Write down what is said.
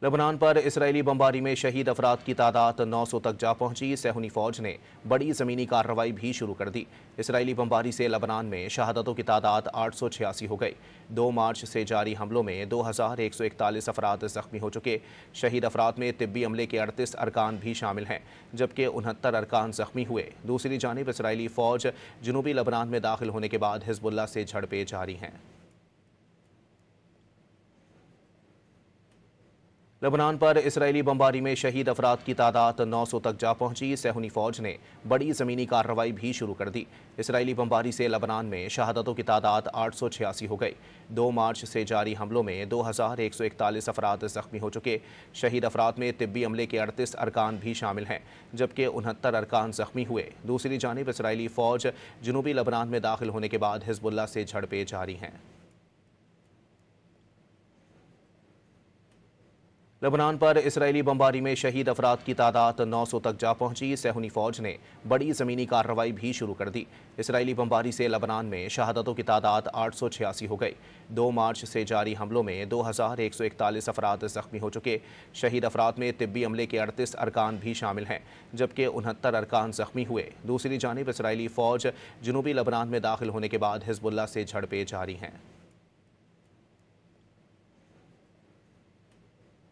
لبنان پر اسرائیلی بمباری میں شہید افراد کی تعداد 900 تک جا پہنچی۔ صہیونی فوج نے بڑی زمینی کارروائی بھی شروع کر دی۔ اسرائیلی بمباری سے لبنان میں شہادتوں کی تعداد 886 ہو گئی۔ 2 مارچ سے جاری حملوں میں 2141 افراد زخمی ہو چکے۔ شہید افراد میں طبی عملے کے 38 ارکان بھی شامل ہیں، جبکہ 69 ارکان زخمی ہوئے۔ دوسری جانب اسرائیلی فوج جنوبی لبنان میں داخل ہونے کے بعد حزب اللہ سے جھڑپیں جاری ہیں۔ لبنان پر اسرائیلی بمباری میں شہید افراد کی تعداد 900 تک جا پہنچی۔ صہیونی فوج نے بڑی زمینی کارروائی بھی شروع کر دی۔ اسرائیلی بمباری سے لبنان میں شہادتوں کی تعداد 886 ہو گئی۔ 2 مارچ سے جاری حملوں میں 2141 افراد زخمی ہو چکے۔ شہید افراد میں طبی عملے کے 38 ارکان بھی شامل ہیں، جبکہ 69 ارکان زخمی ہوئے۔ دوسری جانب اسرائیلی فوج جنوبی لبنان میں داخل ہونے کے بعد حزب اللہ سے جھڑپیں جاری ہیں۔ لبنان پر اسرائیلی بمباری میں شہید افراد کی تعداد 900 تک جا پہنچی۔ صہیونی فوج نے بڑی زمینی کارروائی بھی شروع کر دی۔ اسرائیلی بمباری سے لبنان میں شہادتوں کی تعداد 886 ہو گئی۔ 2 مارچ سے جاری حملوں میں 2141 افراد زخمی ہو چکے۔ شہید افراد میں طبی عملے کے 38 ارکان بھی شامل ہیں، جبکہ 69 ارکان زخمی ہوئے۔ دوسری جانب اسرائیلی فوج جنوبی لبنان میں داخل ہونے کے بعد حزب اللہ سے جھڑپیں جاری ہیں۔